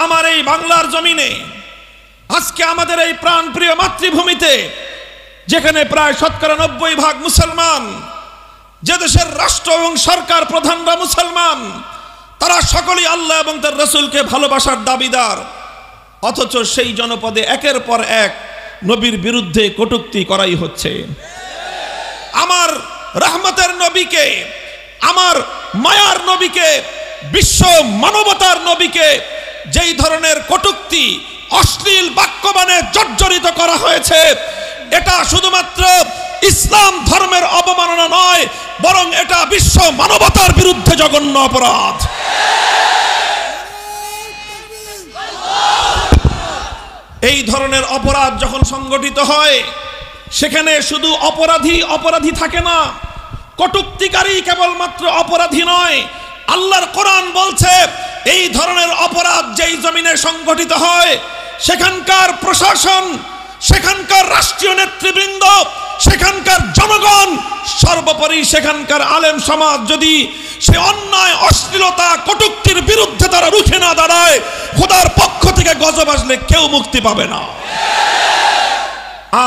আমার এই বাংলার জমিনে, আজকে আমাদের এই প্রাণপ্রিয় মাতৃভূমিতে, যেখানে প্রায় ৯০% মুসলমান, যে দেশের রাষ্ট্র এবং সরকার প্রধানরা মুসলমান, তারা সকলেই আল্লাহ এবং তার রাসূলকে ভালোবাসার দাবিদার, অথচ সেই জনপদে একের পর এক নবীর বিরুদ্ধে কটূক্তি করাই হচ্ছে। আমার রহমতের নবীকে, আমার মায়ার নবীকে, বিশ্ব মানবতার নবীকে যেই ধরনের কটূক্তি, অশ্লীল বাক্যবাণে জর্জরিত করা হয়েছে, এটা শুধুমাত্র ইসলাম ধর্মের অবমাননা নয়, বরং এটা বিশ্ব মানবতার বিরুদ্ধে জঘন্য অপরাধ। এই ধরনের অপরাধ যখন সংগঠিত হয়, সেখানে শুধু অপরাধী থাকে না, কটূক্তিকারী কেবলমাত্র অপরাধী নয়। আল্লাহর কোরআন বলছে, এই ধরনের অপরাধ যেই জমিনে সংগঠিত হয়, সেখানকার প্রশাসন, সেখানকার রাষ্ট্রীয় নেতৃবৃন্দ, সেখানকার জনগণ, সর্বোপরি সেখানকার আলেম সমাজ যদি সে অন্যায়, অশ্লীলতা, কটূক্তির বিরুদ্ধে তারা রুখে না দাঁড়ায়, খোদার পক্ষ থেকে গজব আসলে কেউ মুক্তি পাবে না।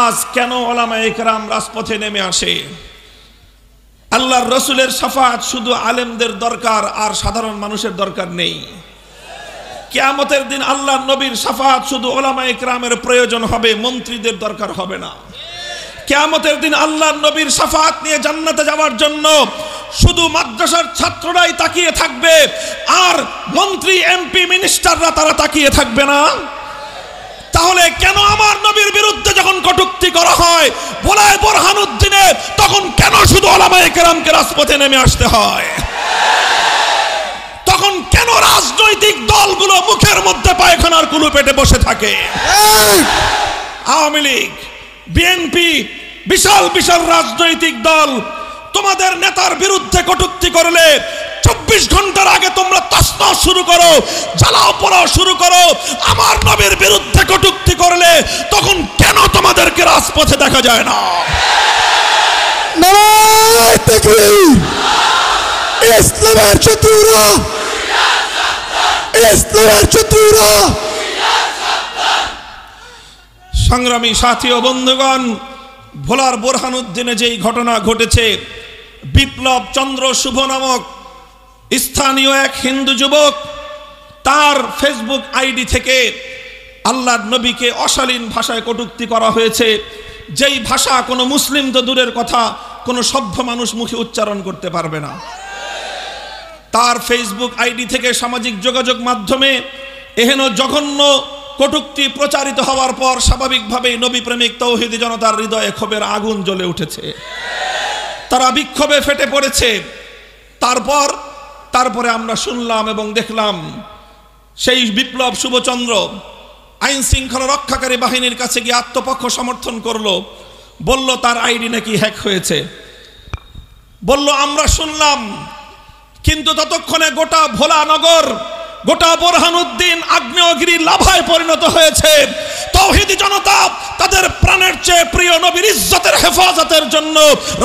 আজ কেন উলামায়ে কেরাম রাজপথে নেমে আসে? আল্লাহর রাসূলের শাফাআত শুধু আলেমদের দরকার, আর সাধারণ মানুষের দরকার নেই। কিয়ামতের দিন আল্লাহর নবীর শাফাআত শুধু উলামায়ে কেরামের প্রয়োজন হবে, মন্ত্রীদের দরকার হবে না। কিয়ামতের দিন আল্লাহর নবীর শাফাআত নিয়ে জান্নাতে যাওয়ার জন্য শুধু মাদ্রাসার ছাত্ররাই তাকিয়ে থাকবে, আর মন্ত্রী, এমপি, মিনিস্টাররা তারা তাকিয়ে থাকবে না। তাহলে কেন আমার নবীর বিরুদ্ধে যখন কটূক্তি করা হয় ভোলায় বোরহানুদ্দিনে, তখন কেন শুধু উলামায়ে কেরামকে রাজপথে নেমে আসতে হয়? তখন কেন রাজনৈতিক দলগুলো মুখের মধ্যে পায়খানার কুলু পেটে বসে থাকে? আওয়ামী লীগ, বিএনপি, বিশাল বিশাল রাজনৈতিক দল তোমাদের নেতার বিরুদ্ধে কটূক্তি করলে 24 ঘন্টার আগে তোমরা তসনস শুরু করো, জ্বালাও পোড়াও শুরু করো। আমার নবীর বিরুদ্ধে কটূক্তি করলে তখন কেন তোমাদেরকে রাজপথে দেখা যায় না? নারায়ে তাকবীর! ইসলামের শত্রুরা, ইসলামের শত্রুরা। সংগ্রামী সাথী ও বন্ধুগণ, ভোলার বোরহানুদ্দিনে যেই ঘটনা ঘটেছে, বিপ্লব চন্দ্র শুভ নামক স্থানীয় এক হিন্দু যুবক, তার ফেসবুক আইডি থেকে আল্লাহর নবীকে অশালীন ভাষায় কটূক্তি করা হয়েছে, যেই ভাষা কোনো মুসলিম তো দূরের কথা, কোনো সভ্য মানুষ মুখে উচ্চারণ করতে পারবে না। তার ফেসবুক আইডি থেকে সামাজিক যোগাযোগ মাধ্যমে এহেন জঘন্য কটূক্তি প্রচারিত হওয়ার পর স্বাভাবিকভাবেই নবী প্রেমিক তৌহিদি জনতার হৃদয়ে ক্ষোভের আগুন জ্বলে উঠেছে। তারা বিক্ষোভে ফেটে পড়েছে। তারপরে আমরা শুনলাম এবং দেখলাম সেই বিপ্লব শুভচন্দ্র আইন শৃঙ্খলা রক্ষাকারী বাহিনীর কাছে গিয়ে আত্মপক্ষ সমর্থন করলো, বলল তার আইডি নাকি হ্যাক হয়েছে, বলল আমরা শুনলাম। কিন্তু ততক্ষণে গোটা ভোলা নগর, গোটা বোরহানুদ্দিন আগ্নেয়গিরি লাভায় পরিণত হয়েছে। তৌহিদি জনতা তাদের প্রাণের চেয়ে প্রিয় নবীর ইজ্জতের হেফাজতের জন্য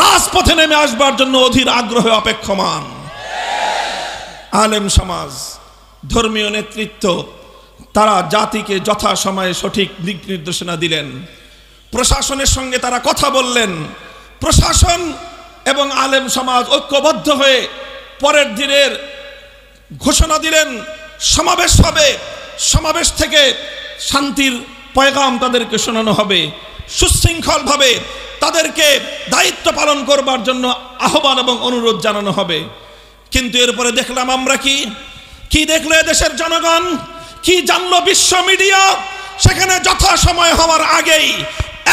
রাজপথে নেমে আসবার জন্য অধীর আগ্রহে অপেক্ষমান। আলেম সমাজ, ধর্মীয় নেতৃত্ব, তারা জাতিকে যথাসময়ে সঠিক দিক নির্দেশনা দিলেন। প্রশাসনের সঙ্গে তারা কথা বললেন। প্রশাসন এবং আলেম সমাজ ঐক্যবদ্ধ হয়ে পরের দিনের ঘোষণা দিলেন, সমাবেশ হবে, সমাবেশ থেকে শান্তির পয়গাম তাদেরকে শোনানো হবে, সুশৃঙ্খলভাবে তাদেরকে দায়িত্ব পালন করবার জন্য আহ্বান এবং অনুরোধ জানানো হবে। কিন্তু এরপরে দেখলাম আমরা কি দেখলো এদেশের জনগণ, কি জানলো বিশ্ব মিডিয়া? সেখানে যথাসময় হওয়ার আগেই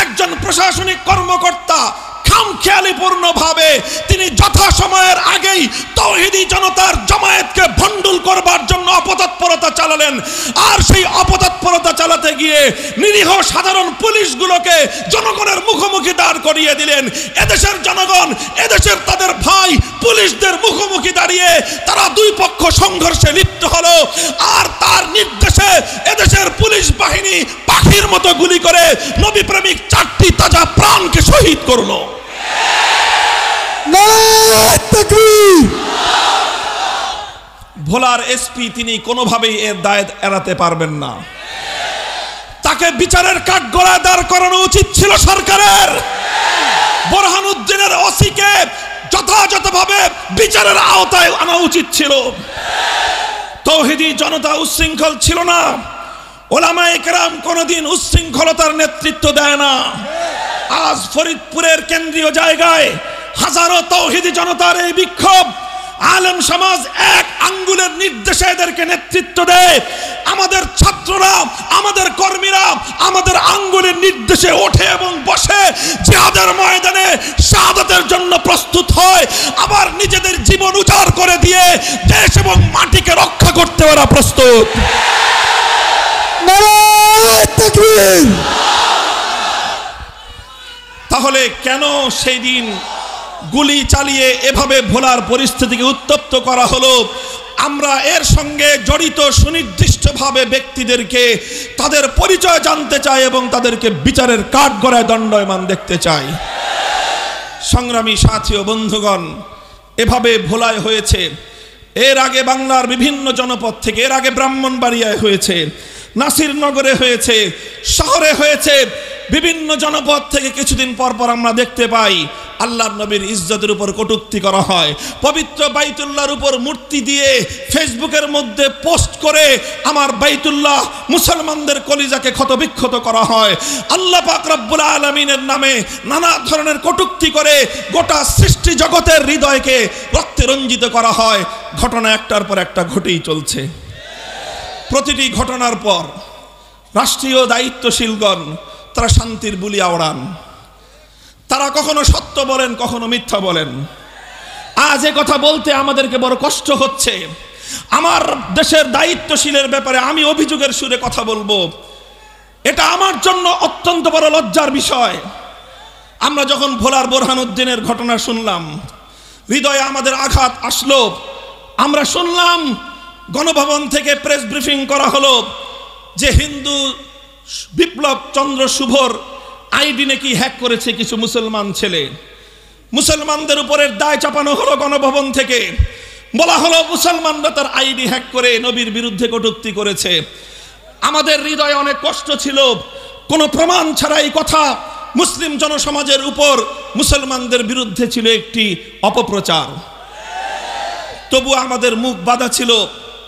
একজন প্রশাসনিক কর্মকর্তা খামখেয়ালিপূর্ণভাবে তিনি যথাসময়ের আগেই তৌহিদি জনতার জামায়াতকে ভণ্ডুল করবার জন্য অপতৎপরতা চালালেন। আর সেই অপতৎপরতা চালাতে গিয়ে নিরীহ সাধারণ পুলিশগুলোকে জনগণের মুখোমুখি দাঁড় করিয়ে দিলেন। এদেশের জনগণ, এদেশের তাদের ভাই পুলিশদের মুখোমুখি দাঁড়িয়ে তারা দুই পক্ষ সংঘর্ষে লিপ্ত হলো। আর তার নির্দেশে এদেশের পুলিশ বাহিনী পাখির মতো গুলি করে নবী প্রেমিক 4টি তাজা প্রাণকে শহীদ করলো। ভোলার এসপি তিনি কোনোভাবেই এর দায় এড়াতে পারবেন না। তাকে বিচারের কাঠগড়ায় দাঁড় করানো উচিত ছিল সরকারের। বোরহানুদ্দিনের ওসিকে যথাযথভাবে বিচারের আওতায় আনা উচিত ছিল। তৌহিদি জনতা উচ্ছৃঙ্খল ছিল না। ওলামায়ে কেরাম কোনোদিন উচ্ছৃঙ্খলতার নেতৃত্ব দেয় না। আজ ফরিদপুরের কেন্দ্রীয় জায়গায় হাজারো তৌহিদি জনতার এই বিক্ষোভ, আলেম সমাজ এক আঙ্গুলের নির্দেশে এদেরকে নেতৃত্ব দেয়। আমাদের ছাত্ররা, আমাদের কর্মীরা আমাদের আঙ্গুলের নির্দেশে ওঠে এবং বসে জিহাদের ময়দানে শাহাদাতের জন্য প্রস্তুত হয়। আবার নিজেদের জীবন উজাড় করে দিয়ে দেশ এবং মাটিকে রক্ষা করতে ওরা প্রস্তুত। নারায়ে তাকবীর। তাহলে কেন সেই দিন গুলি চালিয়ে এভাবে ভোলার পরিস্থিতিকে উত্তপ্ত করা হলো? আমরা এর সঙ্গে জড়িত সুনির্দিষ্টভাবে ব্যক্তিদেরকে তাদের পরিচয় জানতে চাই এবং তাদেরকে বিচারের কাঠগড়ায় দণ্ডায়মান দেখতে চাই। সংগ্রামী সাথী ও বন্ধুগণ, এভাবে ভোলায় হয়েছে। এর আগে বাংলার বিভিন্ন জনপদ থেকে, এর আগে ব্রাহ্মণবাড়িয়ায় হয়েছে, নাসিরনগরে হয়েছে, শহরে হয়েছে। বিভিন্ন জনপদ থেকে কিছুদিন পর পর আমরা দেখতে পাই আল্লাহর নবীর ইজ্জতের উপর কটূক্তি করা হয়। পবিত্র বাইতুল্লাহর উপর মূর্তি দিয়ে ফেসবুকের মধ্যে পোস্ট করে আমার বাইতুল্লাহ মুসলমানদের কলিজাকে ক্ষতবিক্ষত করা হয়। আল্লাহ পাক রব্বুল আলামিনের নামে নানা ধরনের কটূক্তি করে গোটা সৃষ্টি জগতের হৃদয়কে রক্তে রঞ্জিত করা হয়। ঘটনা একটার পর একটা ঘটেই চলছে। প্রতিটি ঘটনার পর রাষ্ট্রীয় দায়িত্বশীলগণ তারা শান্তির বুলি আওড়ান। তারা কখনো সত্য বলেন, কখনো মিথ্যা বলেন। আজ এ কথা বলতে আমাদেরকে বড় কষ্ট হচ্ছে। আমার দেশের দায়িত্বশীলের ব্যাপারে আমি অভিযোগের সুরে কথা বলবো, এটা আমার জন্য অত্যন্ত বড় লজ্জার বিষয়। আমরা যখন ভোলার বোরহানুদ্দিনের ঘটনা শুনলাম, হৃদয়ে আমাদের আঘাত আসলো। আমরা শুনলাম গণভবন থেকে প্রেস ব্রিফিং করা হলো যে হিন্দু বিপ্লব চন্দ্র শুভর আইডি নাকি হ্যাক করেছে কিছু মুসলমান ছেলে। মুসলমানদের উপরের দায় চাপানো হলো গণভবন থেকে। বলা হলো মুসলমানরা তার আইডি হ্যাক করে নবীর বিরুদ্ধে কটূক্তি করেছে। আমাদের হৃদয়ে অনেক কষ্ট ছিল। কোনো প্রমাণ ছাড়াই কথা মুসলিম জনসমাজের উপর মুসলমানদের বিরুদ্ধে ছিল একটি অপপ্রচার। তবু আমাদের মুখ বাঁধা ছিল।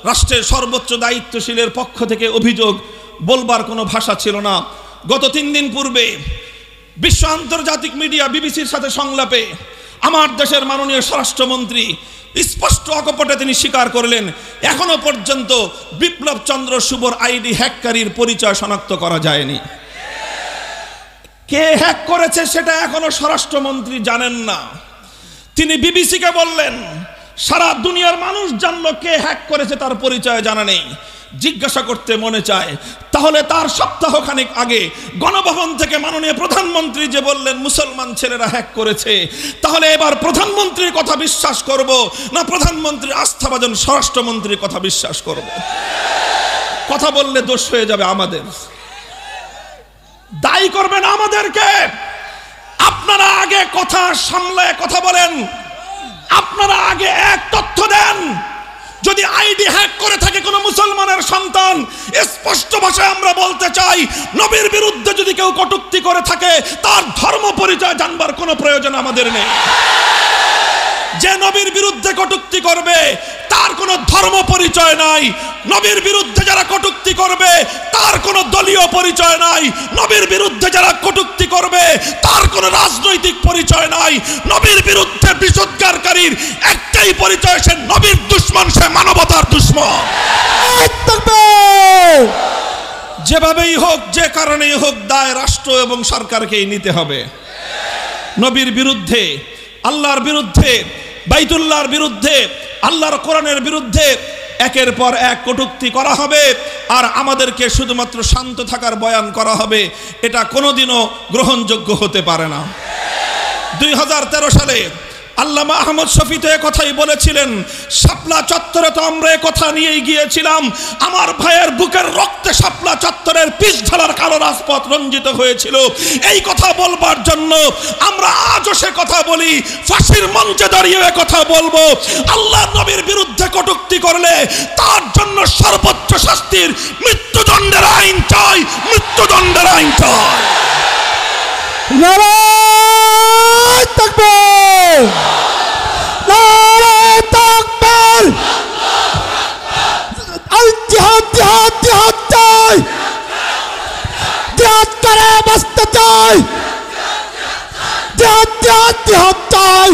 রাষ্ট্রের সর্বোচ্চ দায়িত্বশীলের পক্ষ থেকে অভিযোগ বলবার কোনো ভাষা ছিল না। গত 3 দিন পূর্বে বিশ্ব আন্তর্জাতিক মিডিয়া বিবিসির সাথে সংলাপে আমার দেশের মাননীয় স্বরাষ্ট্রমন্ত্রী স্পষ্ট অকপটে তিনি স্বীকার করলেন, এখনো পর্যন্ত বিপ্লব চন্দ্র শুভর আইডি হ্যাককারীর পরিচয় শনাক্ত করা যায়নি। কে হ্যাক করেছে সেটা এখনো স্বরাষ্ট্রমন্ত্রী জানেন না। তিনি বিবিসিকে বললেন সারা দুনিয়ার মানুষ জানলো কে হ্যাক করেছে, তার পরিচয় জানা নেই। জিজ্ঞাসা করতে মনে চায়, তাহলে তার সপ্তাহখানেক আগে গণভবন থেকে মাননীয় প্রধানমন্ত্রী যে বললেন মুসলমান ছেলেরা হ্যাক করেছে, তাহলে এবার প্রধানমন্ত্রীর কথা বিশ্বাস করব না প্রধানমন্ত্রীর আস্থাভাজন স্বরাষ্ট্রমন্ত্রীর কথা বিশ্বাস করব? কথা বললে দোষ হয়ে যাবে আমাদের, দায়ী করবেন আমাদেরকে। আপনারা আগে কথা সামলায় কথা বলেন, আপনারা আগে এক তথ্য দেন। যদি আইডি হ্যাক করে থাকে কোনো মুসলমানের সন্তান, স্পষ্ট ভাষায় আমরা বলতে চাই, নবীর বিরুদ্ধে যদি কেউ কটূক্তি করে থাকে তার ধর্ম পরিচয় জানবার কোনো প্রয়োজন আমাদের নেই। যে নবীর বিরুদ্ধে কটূক্তি করবে তার কোনো ধর্ম পরিচয় নাই। নবীর বিরুদ্ধে যারা কটূক্তি করবে তার কোনো দলীয় পরিচয় নাই। নবীর বিরুদ্ধে যারা কটূক্তি করবে তার কোনো রাজনৈতিক পরিচয় নাই। নবীর বিরুদ্ধে বিষোদ্গারকারীর একটাই পরিচয়, সে নবীর দুশমন, সে মানবতার দুশমন। যেভাবেই হোক, যে কারণেই হোক, দায় রাষ্ট্র এবং সরকারকেই নিতে হবে। নবীর বিরুদ্ধে, আল্লাহর বিরুদ্ধে, বাইতুল্লাহর বিরুদ্ধে, আল্লাহর কোরআনের বিরুদ্ধে একের পর এক কটূক্তি করা হবে আর আমাদেরকে শুধুমাত্র শান্ত থাকার বয়ান করা হবে। এটা কোনোদিনও গ্রহণযোগ্য হতে পারে না। 2013 সালে আল্লামা আহমদ শফী তো কথাই বলেছিলেন, শাপলা চত্বরে তো আমরা কথা নিয়েই গিয়েছিলাম, আমার ভাইয়ের বুকের রক্তে শাপলা চত্বরের পিচ ঢালার কালো রাজপথ রঞ্জিত হয়েছিল। এই কথা বলবার জন্য আমরা আজও সে কথা বলি, ফাঁসির মঞ্চে দাঁড়িয়ে কথা বলবো। আল্লাহর নবীর বিরুদ্ধে কটূক্তি করলে তার জন্য সর্বোচ্চ শাস্তির মৃত্যুদণ্ডের আইন চাই, মৃত্যুদণ্ডের আইন চাই। নারায়ে তাকবীর, নারায়ে তাকবীর, আল জিহাদ জিহাদ জিহাদ চাই, জিহাদ করে বাঁচতে চাই, জিহাদ জিহাদ জিহাদ চাই,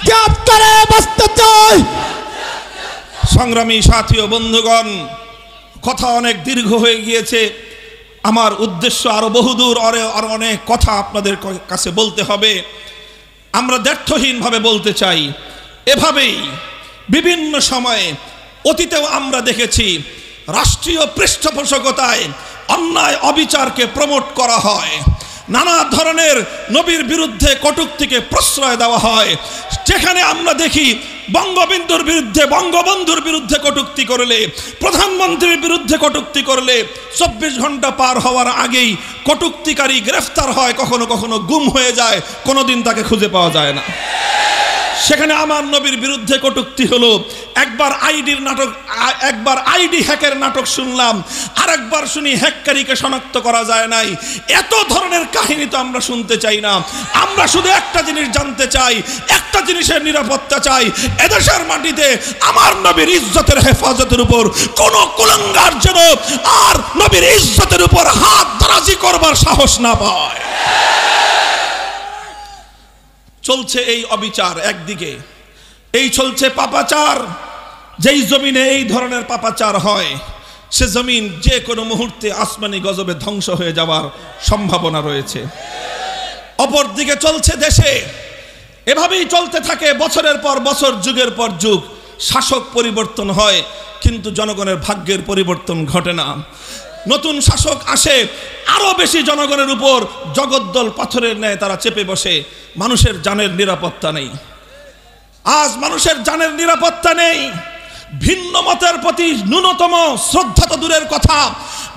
জিহাদ করে বাঁচতে চাই। সংগ্রামী সাথী ও বন্ধুগণ, কথা অনেক দীর্ঘ হয়ে গিয়েছে, আমার উদ্দেশ্য আরো বহুদূর, আরো অনেক কথা আপনাদের কাছে বলতে হবে। আমরা দ্ব্যর্থহীনভাবে বলতে চাই, এভাবেই বিভিন্ন সময়ে অতীতেও আমরা দেখেছি রাষ্ট্রীয় পৃষ্ঠপোষকতায় অন্যায় অবিচারকে প্রমোট করা হয়, নানা ধরনের নবীর বিরুদ্ধে কটূক্তিকে প্রশ্রয় দেওয়া হয়। যেখানে আমরা দেখি বঙ্গবন্ধুর বিরুদ্ধে কটূক্তি করলে, প্রধানমন্ত্রীর বিরুদ্ধে কটূক্তি করলে 24 ঘন্টা পার হওয়ার আগেই কটূক্তিকারী গ্রেফতার হয়, কখনো কখনো গুম হয়ে যায়, কোনোদিন তাকে খুঁজে পাওয়া যায় না। সেখানে আমার নবীর বিরুদ্ধে কটূক্তি হলো, একবার আইডি হ্যাকের নাটক শুনলাম, আরেকবার শুনি হ্যাককারীকে শনাক্ত করা যায় নাই। এত ধরনের কাহিনী তো আমরা শুনতে চাই না। আমরা শুধু একটা জিনিস জানতে চাই, একটা জিনিসের নিরাপত্তা চাই, এদেশের মাটিতে আমার নবীর ইজ্জতের হেফাজতের উপর কোন কুলাঙ্গার যেন আর নবীর ইজ্জতের উপর হাত দারাজি করবার সাহস না পায়। চলছে এই অবিচার, একদিকে এই চলছে পাপাচার। যেই জমিনে এই ধরনের পাপাচার হয় সে জমিন যে কোনো মুহূর্তে আসমানি গজবে ধ্বংস হয়ে যাওয়ার সম্ভাবনা রয়েছে। অপরদিকে চলছে দেশে, এভাবেই চলতে থাকে বছরের পর বছর, যুগের পর যুগ। শাসক পরিবর্তন হয় কিন্তু জনগণের ভাগ্যের পরিবর্তন ঘটে না। নতুন শাসক আসে, আরো বেশি জনগণের উপর জগদ্দল পাথরের ন্যায় তারা চেপে বসে। মানুষের জানের নিরাপত্তা নেই। আজ মানুষের জানের নিরাপত্তা নেই। ভিন্ন মতের প্রতি ন্যূনতম শ্রদ্ধা তো দূরের কথা,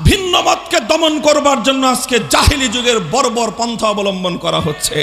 ভিন্ন মতকে দমন করবার জন্য আজকে জাহিলি যুগের বর্বর পন্থা অবলম্বন করা হচ্ছে।